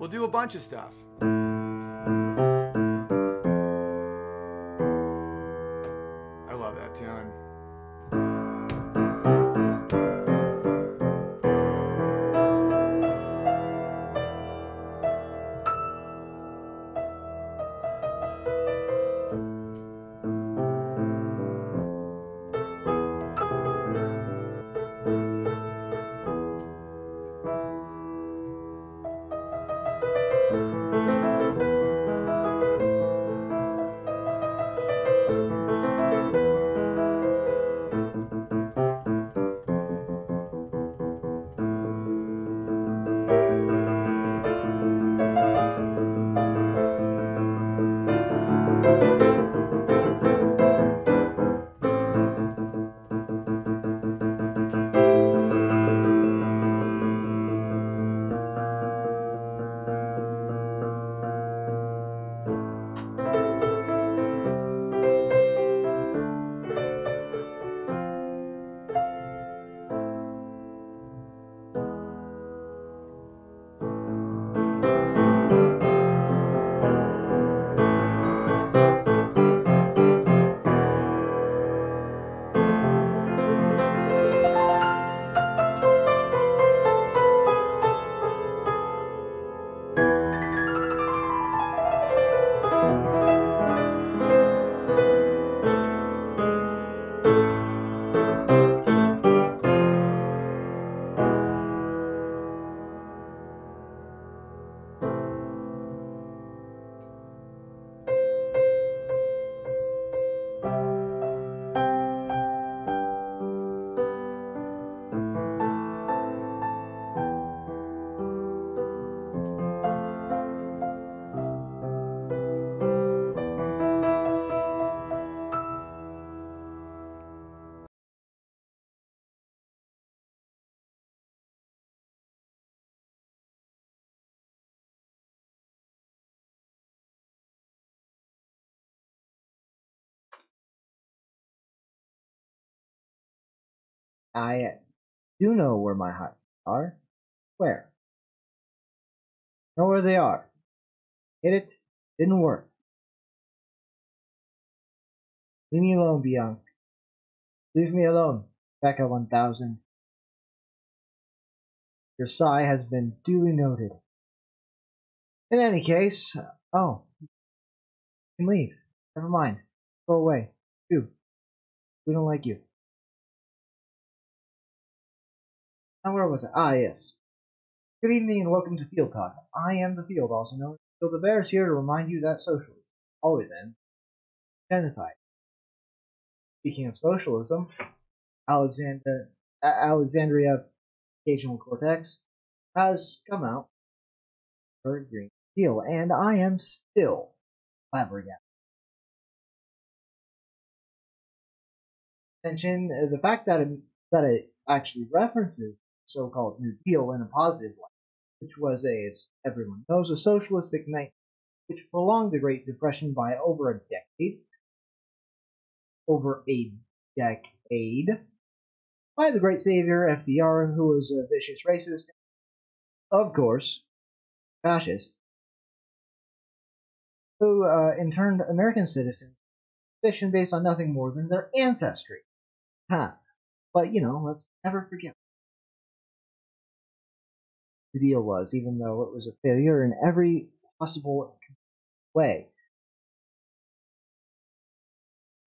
We'll do a bunch of stuff. I love that tune. I do know where my hideouts are. Where? Know where they are. Hit it? Didn't work. Leave me alone, Bianca. Leave me alone, Becca 1000. Your sigh has been duly noted. In any case, oh, you can leave. Never mind. Go away. Do. We don't like you. Now where was I? Ah, yes. Good evening and welcome to Field Talk. I am the Field, also known as Field the Bears, here to remind you that socialism always ends genocide. Speaking of socialism, Alexandria Occasional Cortex has come out for a Green Deal, and I am still flabbergasted. Mention the fact that it actually references the so-called New Deal in a positive light, which was as everyone knows, a socialistic night which prolonged the Great Depression by over a decade. By the great savior FDR, who was a vicious racist, of course, fascist, who interned American citizens based on nothing more than their ancestry. Huh. But, let's never forget what the deal was, even though it was a failure in every possible way.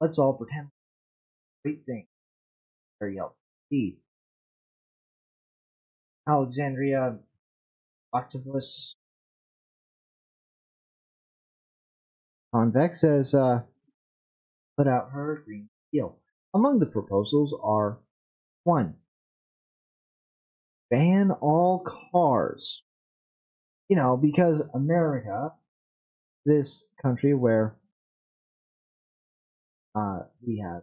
Let's all pretend great thing. Very indeed. Alexandria Octopus Convex has put out her Green Deal. Among the proposals are 1. Ban all cars. Because America, this country where we have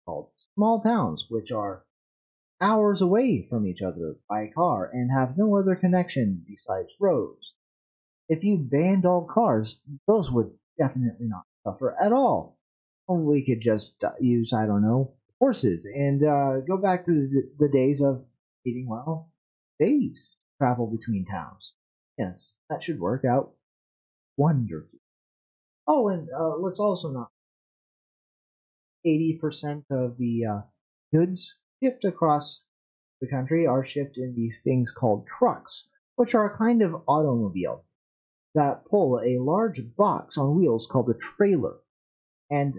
called small towns, which are hours away from each other by car and have no other connection besides roads. If you banned all cars, those would definitely not suffer at all. We could just use, I don't know, horses and go back to the days of needing, days to travel between towns. Yes, that should work out wonderfully. Oh, and let's also not 80% of the goods shipped across the country are shipped in these things called trucks, which are a kind of automobile that pull a large box on wheels called a trailer. And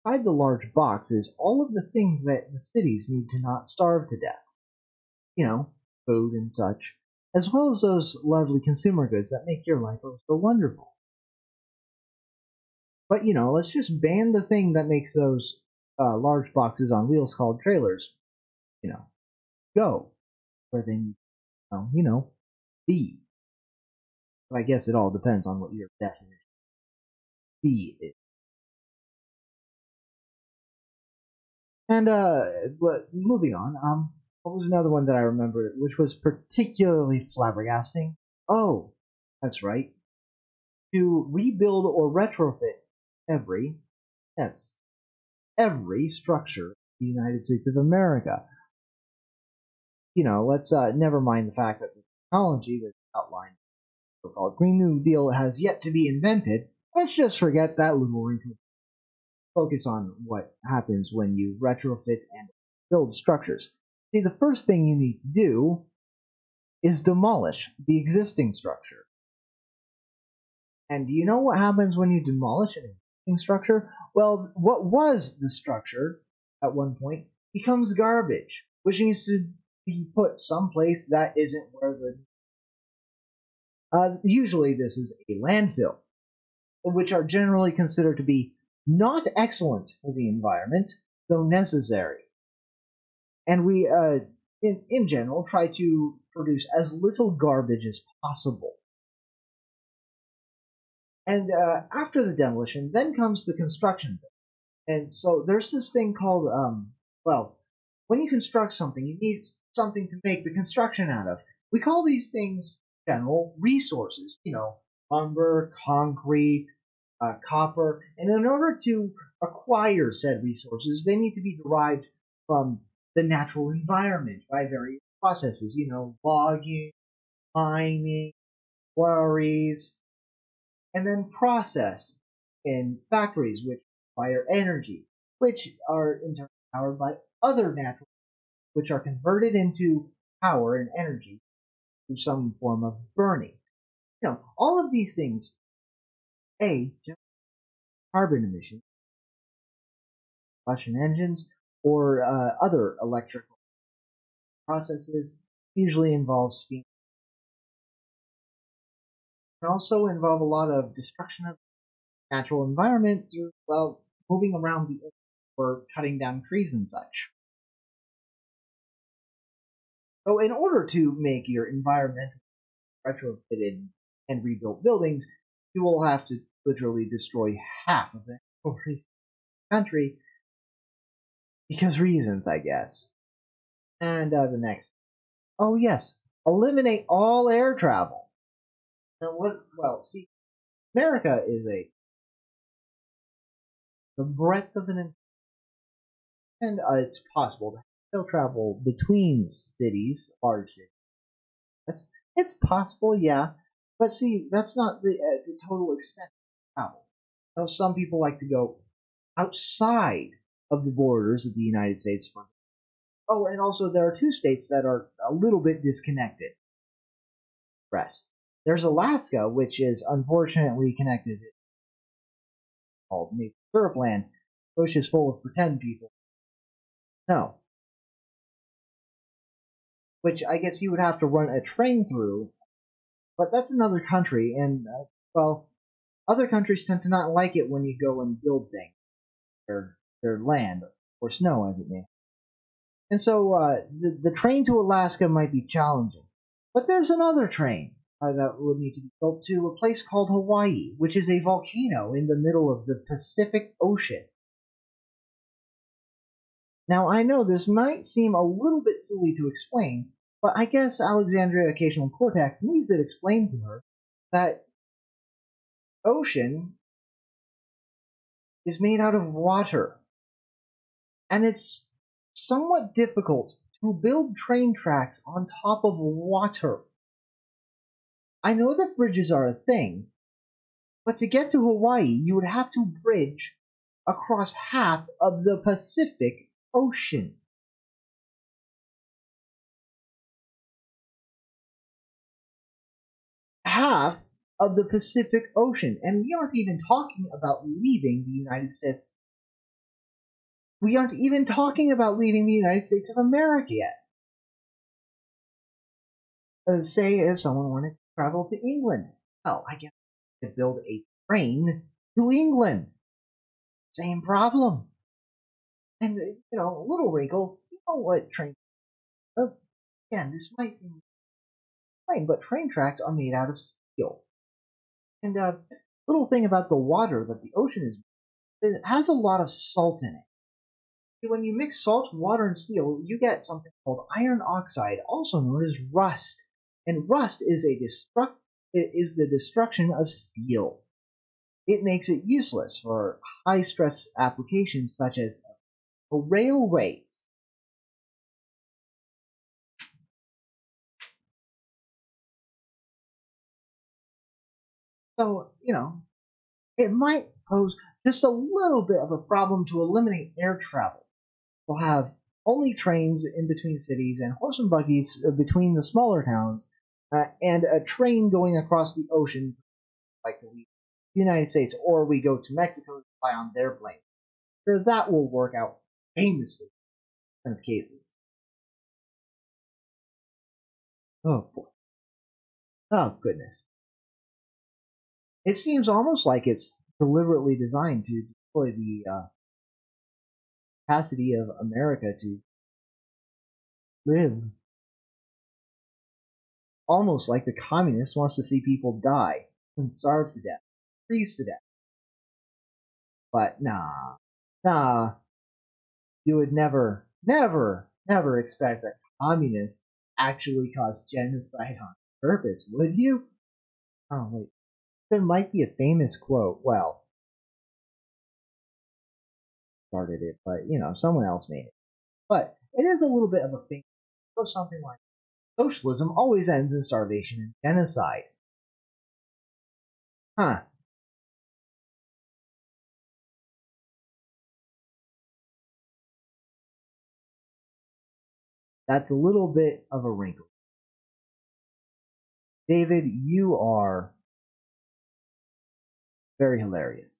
inside the large box is all of the things that the cities need to not starve to death. You know, food and such, as well as those lovely consumer goods that make your life so wonderful. But let's just ban the thing that makes those large boxes on wheels called trailers, you know, go where they need to, be. But I guess it all depends on what your definition of be is. And but moving on, what was another one that I remember, which was particularly flabbergasting? Oh, that's right. To rebuild or retrofit every, yes, every structure in the United States of America. Let's never mind the fact that the technology that's outlined, so-called Green New Deal, has yet to be invented. Let's just forget that little wrinkle. Focus on what happens when you retrofit and build structures. See, the first thing you need to do is demolish the existing structure. And do you know what happens when you demolish an existing structure? Well, what was the structure at one point becomes garbage, which needs to be put someplace that isn't where the. Usually, this is a landfill, which are generally considered to be not excellent for the environment, though necessary. And we, in general, try to produce as little garbage as possible. And after the demolition, then comes the construction. And so there's this thing called, well, when you construct something, you need something to make the construction out of. We call these things general resources, lumber, concrete, copper. And in order to acquire said resources, they need to be derived from the natural environment by various processes, logging, mining, quarries, and then processed in factories which require energy, which are in turn powered by other natural, which are converted into power and energy through some form of burning. All of these things, just carbon emissions, combustion engines, or other electrical processes, usually involve steam. Can also involve a lot of destruction of the natural environment through, well, moving around the earth or cutting down trees and such. So in order to make your environmental retrofitted and rebuilt buildings, you will have to literally destroy half of the country because reasons, I guess. And the next, oh yes, eliminate all air travel. Now what? Well, see, America is the breadth of an, and it's possible to still travel between cities, large cities. It's possible, yeah, but see, that's not the total extent of travel. Some people like to go outside of the borders of the United States. Oh, and also there are two states that are a little bit disconnected. Rest. There's Alaska, which is unfortunately connected, called Maple Syrup Land, which is full of pretend people. No, which I guess you would have to run a train through, but that's another country, and well, other countries tend to not like it when you go and build things, their land or snow, as it may. And so the train to Alaska might be challenging. But there's another train that would need to be built to a place called Hawaii, which is a volcano in the middle of the Pacific Ocean. Now, I know this might seem a little bit silly to explain, but I guess Alexandria Occasional Cortex needs it explained to her that ocean is made out of water. And it's somewhat difficult to build train tracks on top of water. I know that bridges are a thing, but to get to Hawaii, you would have to bridge across half of the Pacific Ocean. Half of the Pacific Ocean. And we aren't even talking about leaving the United States. We aren't even talking about leaving the United States of America yet. Say if someone wanted to travel to England. Well, I guess to build a train to England. Same problem. And, a little wrinkle. You know what train... Again, this might seem plain, but train tracks are made out of steel. And little thing about the water that the ocean is, it has a lot of salt in it. When you mix salt, water, and steel, you get something called iron oxide, also known as rust. And rust is the destruction of steel. It makes it useless for high-stress applications such as railways. So, it might pose just a little bit of a problem to eliminate air travel. We'll have only trains in between cities and horse and buggies between the smaller towns, and a train going across the ocean, like the United States, or we go to Mexico to fly on their plane. So that will work out famously in some cases. Oh boy. Oh goodness. It seems almost like it's deliberately designed to destroy the capacity of America to live. Almost like the communist wants to see people die and starve to death, freeze to death. But nah, you would never expect that communists actually cause genocide on purpose, would you? Oh wait, there might be a famous quote. Well, started it, but someone else made it. But it is a little bit of a famous or something like socialism always ends in starvation and genocide. Huh. That's a little bit of a wrinkle. David, you are very hilarious.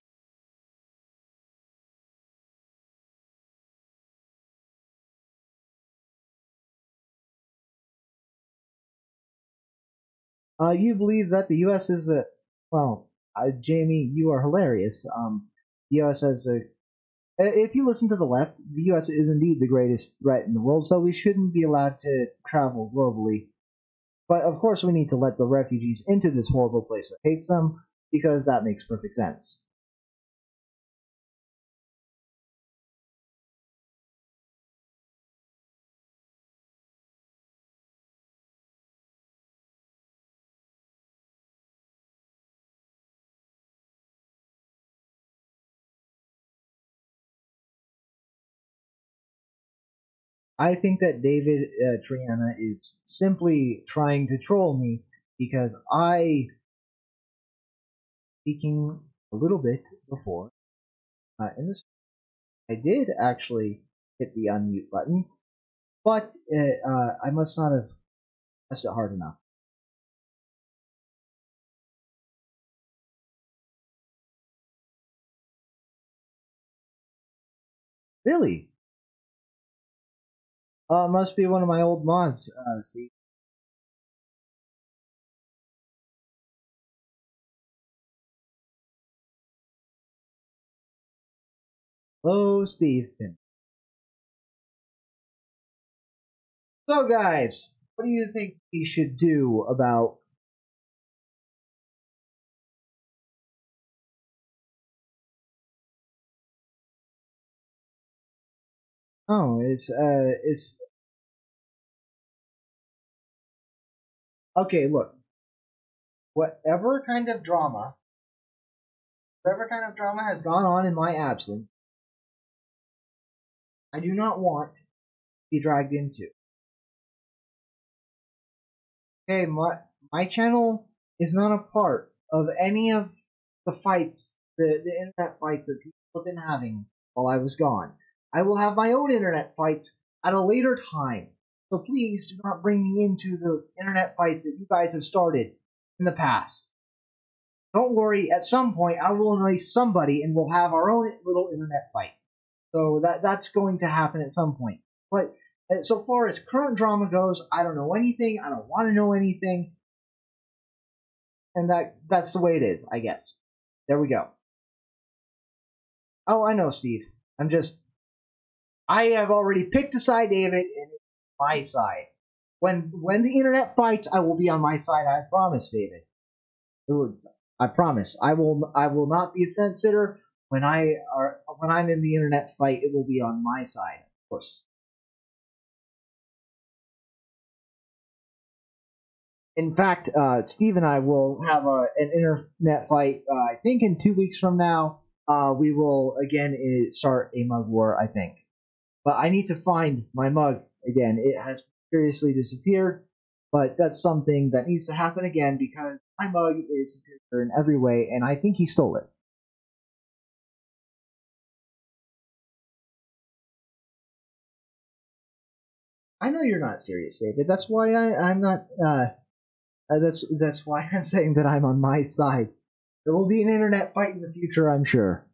You believe that the U.S. is a well, Jamie, you are hilarious. The U.S. has a. If you listen to the left, the U.S. is indeed the greatest threat in the world, so we shouldn't be allowed to travel globally. But of course, we need to let the refugees into this horrible place that hates them, because that makes perfect sense. I think that David Triana is simply trying to troll me because speaking a little bit before, in this, I did actually hit the unmute button, but I must not have pressed it hard enough. Really? Must be one of my old mods, Steve. Oh, Steve. So, guys, what do you think we should do about? Oh, it's okay. Look, whatever kind of drama, whatever kind of drama has gone on in my absence, I do not want to be dragged into. Okay, my channel is not a part of any of the fights, the internet fights that people have been having while I was gone. I will have my own internet fights at a later time. So please do not bring me into the internet fights that you guys have started in the past. Don't worry, at some point I will annoy somebody and we'll have our own little internet fight. So that's going to happen at some point. But so far as current drama goes, I don't know anything. I don't want to know anything, and that's the way it is, I guess. There we go. Oh, I know, Steve. I have already picked a side, David, and it's my side. When the internet fights, I will be on my side. I promise, David. I promise. I will not be a fence sitter when I'm in the internet fight. It will be on my side, of course. In fact, Steve and I will have an internet fight. I think in 2 weeks from now, we will again start a mug war. I think, but I need to find my mug again. It has mysteriously disappeared, but that's something that needs to happen again because my mug is superior in every way, and I think he stole it. I know you're not serious, David. That's why I'm not. That's why I'm saying that I'm on my side. There will be an internet fight in the future, I'm sure.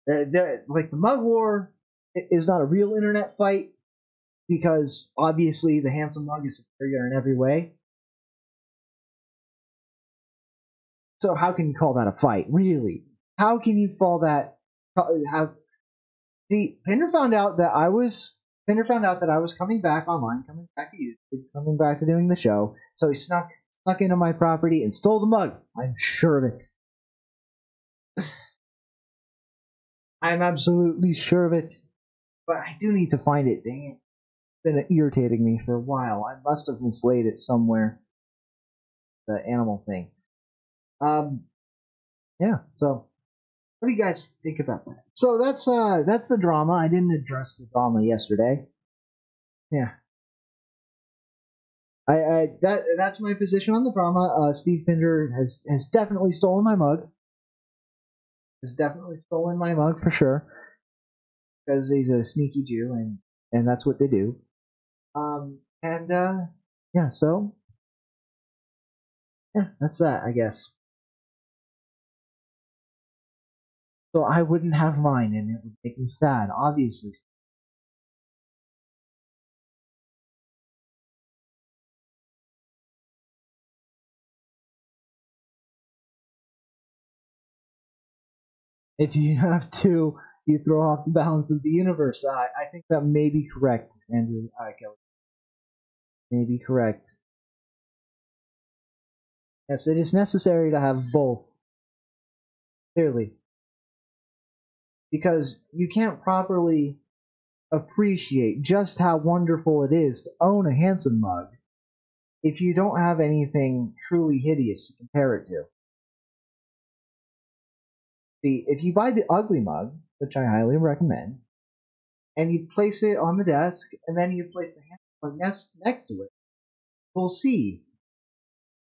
Like the Mug War is not a real internet fight because obviously the handsome mug is superior in every way. So how can you call that a fight? Really? How can you call that? How? See, Pinder found out that I was coming back online, coming back to YouTube, coming back to doing the show. So he snuck into my property and stole the mug. I'm sure of it. I'm absolutely sure of it. But I do need to find it. Dang it! It's been irritating me for a while. I must have mislaid it somewhere. The animal thing. Um. Yeah. So, what do you guys think about that? So that's the drama. I didn't address the drama yesterday. Yeah. That's my position on the drama. Steve Pinder has definitely stolen my mug. Has definitely stolen my mug for sure because he's a sneaky Jew and that's what they do. And yeah, so yeah, that's that I guess. So I wouldn't have mine, and it would make me sad. Obviously, if you have two, you throw off the balance of the universe. I think that may be correct, Andrew. Kelly may be correct. Yes, it is necessary to have both. Clearly, because you can't properly appreciate just how wonderful it is to own a handsome mug if you don't have anything truly hideous to compare it to. See, if you buy the ugly mug, which I highly recommend, and you place it on the desk, and then you place the handsome mug next to it, you'll see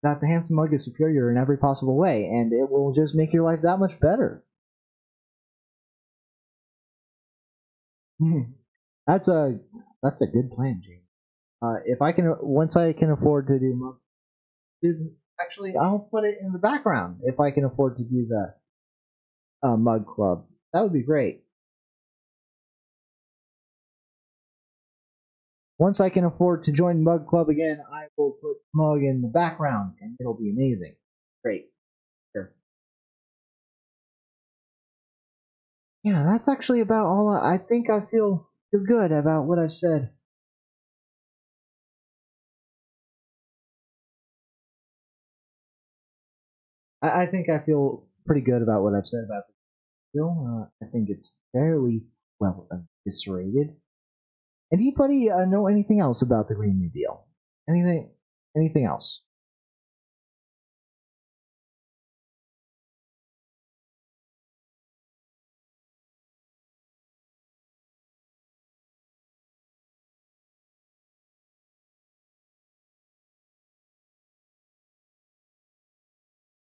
that the handsome mug is superior in every possible way, and it will just make your life that much better. that's a that's a good plan, James. If I can, once I can afford to actually, I'll put it in the background if I can afford to do the mug club. That would be great. Once I can afford to join Mug Club again, I will put Mug in the background, and it'll be amazing. Great. Sure. Yeah, that's actually about all. I think I feel good about what I've said. I think I feel pretty good about what I've said about the film. I think it's fairly well eviscerated. Anybody know anything else about the Green New Deal? Anything? Anything else?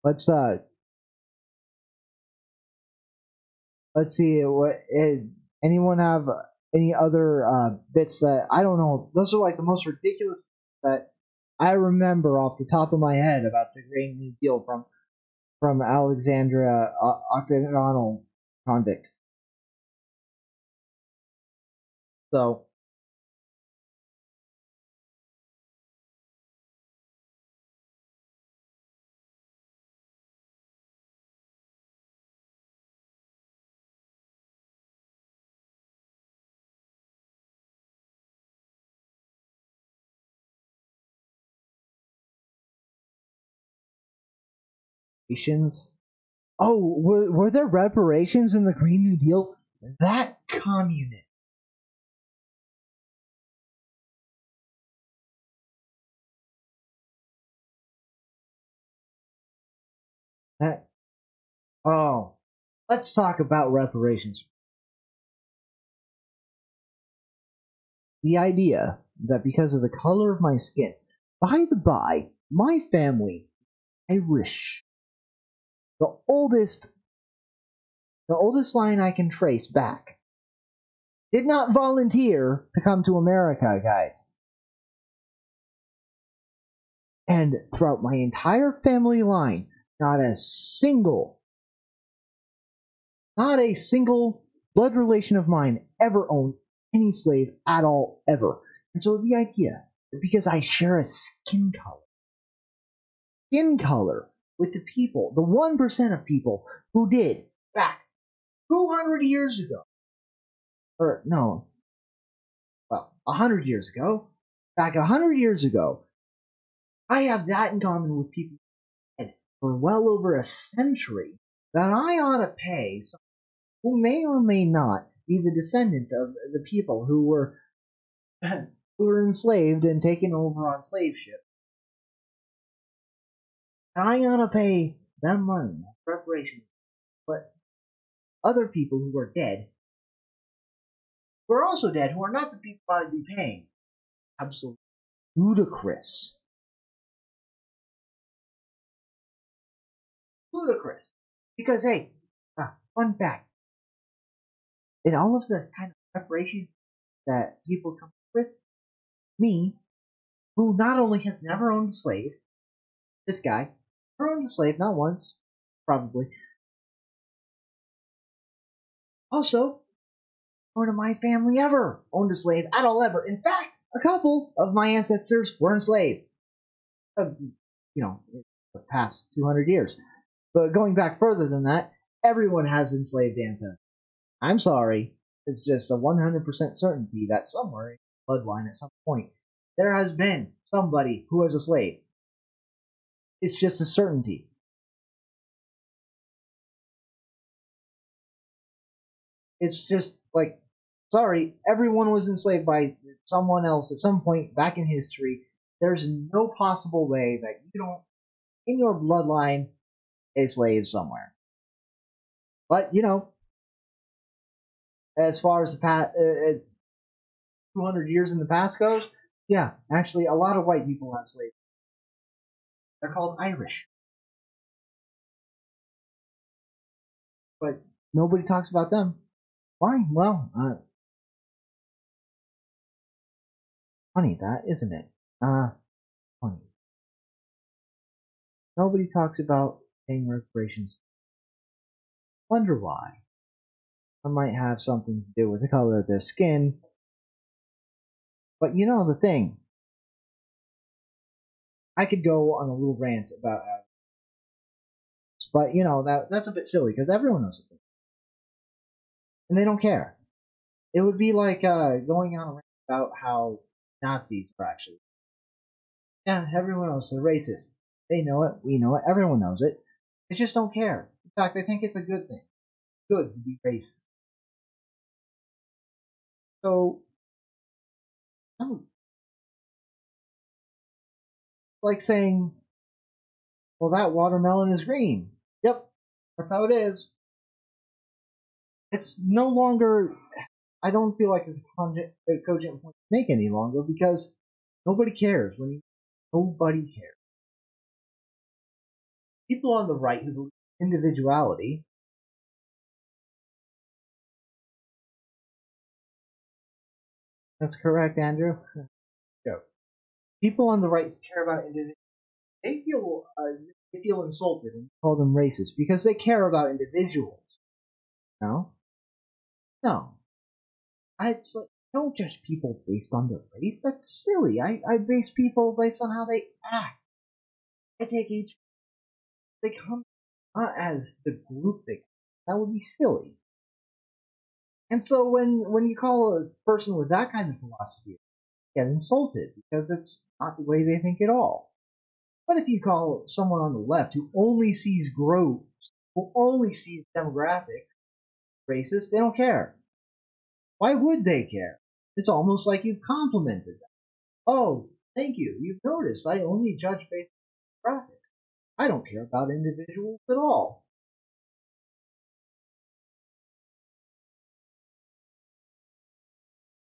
let's let's see. What anyone have any other bits that I don't know? Those are like the most ridiculous that I remember off the top of my head about the Green New Deal from Alexandria Octagonal Convict. So reparations. Oh, were there reparations in the Green New Deal? That communist. That oh, let's talk about reparations. The idea that because of the color of my skin, by the by, my family, Irish, the oldest, the oldest line I can trace back, did not volunteer to come to America, guys. And throughout my entire family line, not a single, not a single blood relation of mine ever owned any slave at all, ever. And so the idea that because I share a skin color with the people, the 1% of people who did back 200 years ago, or no, well, 100 years ago, back 100 years ago, I have that in common with people for well over a century that I ought to pay someone who may or may not be the descendant of the people who were who were enslaved and taken over on slave ships. And I ought to pay them money as reparations. But other people who are dead, who are also dead, who are not the people I'd be paying. Absolutely ludicrous. Ludicrous. Because, hey, fun fact, in all of the kind of preparation that people come up with, me, who not only has never owned a slave, this guy, never owned a slave, not once, probably, also, none of my family ever owned a slave at all, ever. In fact, a couple of my ancestors were enslaved. In the past 200 years. But going back further than that, everyone has enslaved ancestors. I'm sorry, it's just a 100% certainty that somewhere in the bloodline at some point there has been somebody who was a slave. It's just a certainty. It's just like, sorry, everyone was enslaved by someone else at some point back in history. There's no possible way that you don't, in your bloodline, a slave somewhere. But, as far as the 200 years in the past goes, yeah, actually, a lot of white people have slaves. They're called Irish. But nobody talks about them. Why? Well, funny that, isn't it? Funny. Nobody talks about paying reparations. Wonder why. It might have something to do with the color of their skin. But you know the thing. I could go on a little rant about but that's a bit silly because everyone knows it. And they don't care. It would be like going on a rant about how Nazis are actually. Yeah, everyone knows they're racist. They know it, we know it, everyone knows it. They just don't care. In fact, they think it's a good thing. Good to be racist. So, it's like saying, well, that watermelon is green. Yep, that's how it is. It's no longer, I don't feel like it's a cogent point to make any longer because nobody cares. Nobody cares. People on the right who believe in individuality. That's correct, Andrew. Joke. People on the right who care about individuals, they feel insulted and call them racist because they care about individuals. No, no. It's like, don't judge people based on their race. That's silly. I base people based on how they act. I take each they come not as the group they. That would be silly. And so when you call a person with that kind of philosophy, they get insulted because it's not the way they think at all. But if you call someone on the left who only sees groups, who only sees demographics, racist, they don't care. Why would they care? It's almost like you've complimented them. Oh, thank you. You've noticed I only judge based on demographics. I don't care about individuals at all.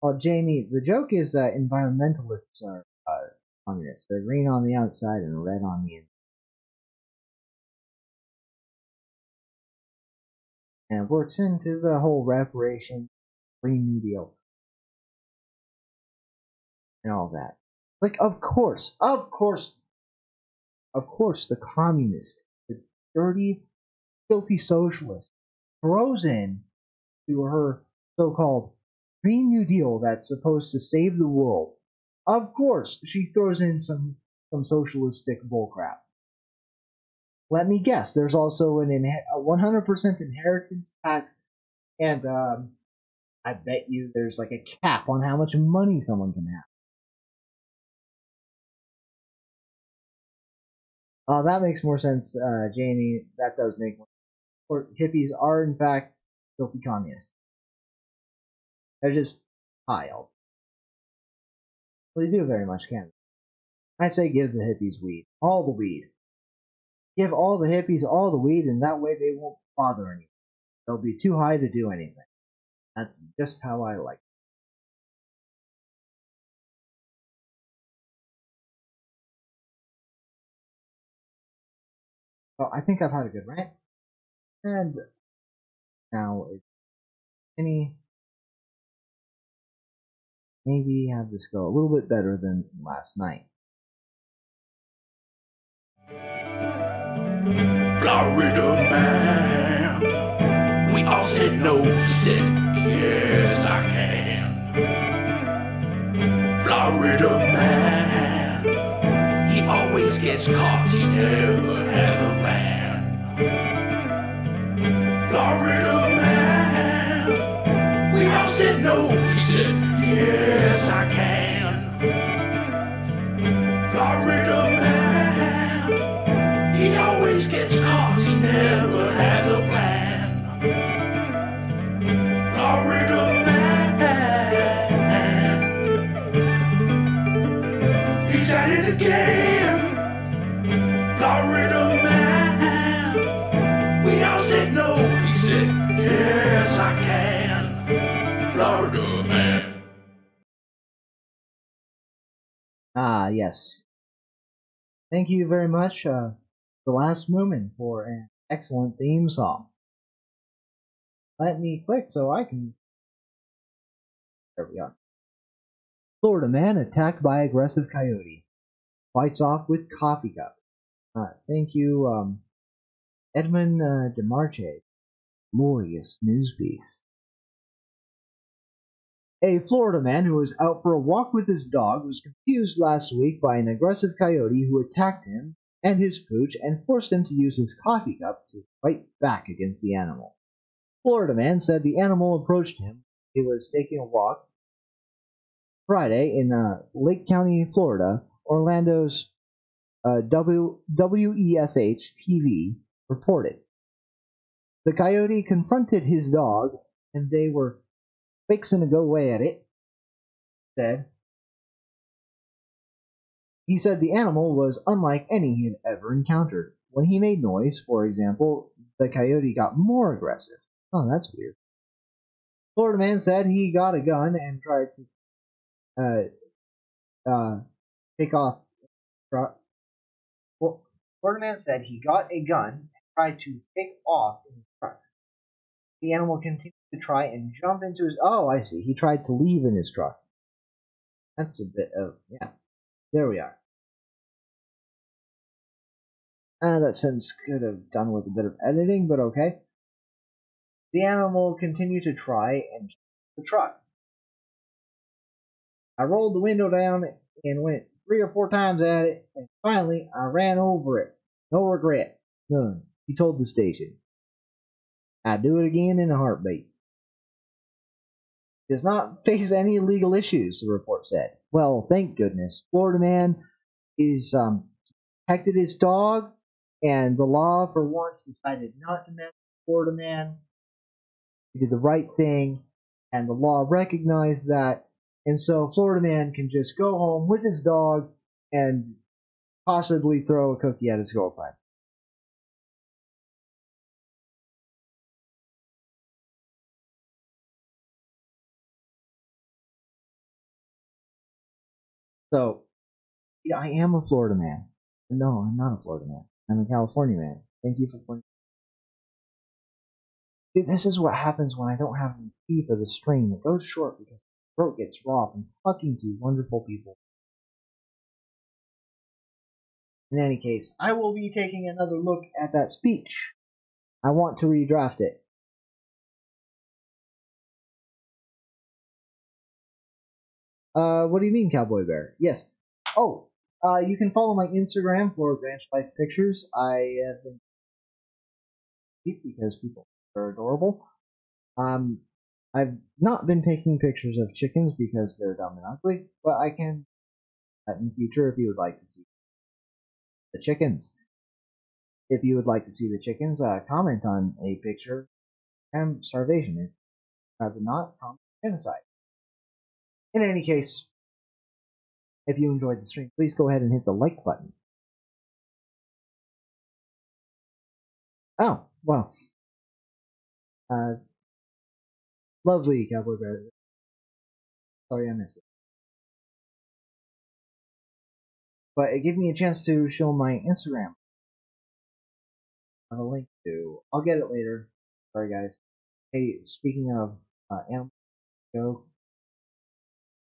Well, Jamie, the joke is that environmentalists are communists. They're green on the outside and red on the inside. And it works into the whole reparation, Green New Deal, and all that. Like, of course, the communist, the dirty, filthy socialist, throws in to her so-called Green New Deal that's supposed to save the world. Of course, she throws in some socialistic bullcrap. Let me guess. There's also a 100% inheritance tax, and I bet you there's like a cap on how much money someone can have. Oh, that makes more sense, Jamie. That does make more sense. Hippies are, in fact, filthy communists. They're just high. Well, they do very much, can they? I say give the hippies weed. All the weed. Give all the hippies all the weed, and that way they won't bother anyone. They'll be too high to do anything. That's just how I like it. Well, I think I've had a good rant. And now, if any, maybe have this go a little bit better than last night. Florida man, we all said no, he said, yes I can. Florida man, he always gets caught, he never has a plan. Florida man, we all said no, he said, yes I can. Florida man, he always gets caught, he never has a plan. Florida man, he's at it again. Florida man, we all said no, he said, yes I can. Florida man. Ah, yes. Thank you very much, The Last Moomin, for an excellent theme song. Let me click so I can. There we are. Florida man attacked by aggressive coyote. Fights off with coffee cup. Thank you, Edmund DeMarche. Glorious news piece. A Florida man who was out for a walk with his dog was confused last week by an aggressive coyote who attacked him and his pooch and forced him to use his coffee cup to fight back against the animal. Florida man said the animal approached him. He was taking a walk Friday in Lake County, Florida. Orlando's WESH TV reported. The coyote confronted his dog, and they were fixing to go away at it. He said the animal was unlike any he had ever encountered. When he made noise, for example, the coyote got more aggressive. Oh, that's weird. Florida man said he got a gun and tried to take off. Florida Man said he got a gun and tried to take off in his truck. The animal continued to try and jump into his. Oh, I see. He tried to leave in his truck. That's a bit of. Yeah. There we are. That sentence could have done with a bit of editing, but okay. The animal continued to try and jump the truck. I rolled the window down and went 3 or 4 times at it, and finally I ran over it. No regret. None. He told the station. I'd do it again in a heartbeat. Does not face any legal issues, the report said. Well, thank goodness. Florida Man is protected his dog, and the law for once decided not to mess with Florida Man. He did the right thing, and the law recognized that, and so Florida Man can just go home with his dog and possibly throw a cookie at his girlfriend. So, yeah, I am a Florida man. No, I'm not a Florida man. I'm a California man. Thank you for pointing. See, this is what happens when I don't have any teeth of the string. It goes short because my throat gets raw from talking to wonderful people. In any case, I will be taking another look at that speech. I want to redraft it. What do you mean, Cowboy Bear? Yes. Oh, you can follow my Instagram for Ranch Life Pictures. I have been because people are adorable. I've not been taking pictures of chickens because they're dumb and ugly, but I can in the future if you would like to see the chickens. If you would like to see the chickens, comment on a picture and starvation. If rather not, comment genocide. In any case, if you enjoyed the stream, please go ahead and hit the like button. Oh, well. Lovely, Cowboy Bear. Sorry I missed it. But it gave me a chance to show my Instagram. I have a link to. I'll get it later. Sorry, guys. Hey, speaking of animal show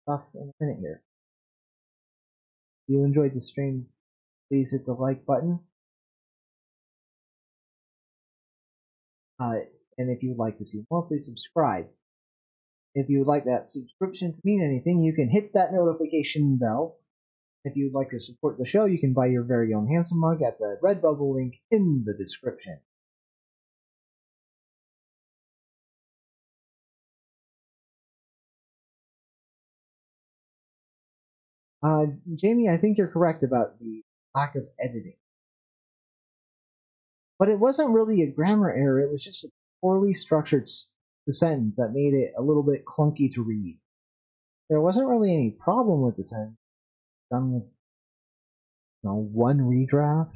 stuff in a minute here. If you enjoyed the stream, please hit the like button. And if you would like to see more, please subscribe. If you would like that subscription to mean anything, you can hit that notification bell. If you would like to support the show, you can buy your very own Handsome mug at the Redbubble link in the description. Jamie, I think you're correct about the lack of editing. But it wasn't really a grammar error, it was just a poorly structured sentence that made it a little bit clunky to read. There wasn't really any problem with the sentence, done with one redraft.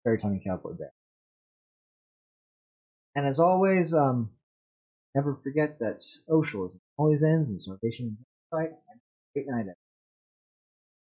Very funny, Cowboy Bear. And as always, never forget that socialism always ends in starvation and genocide. And great night,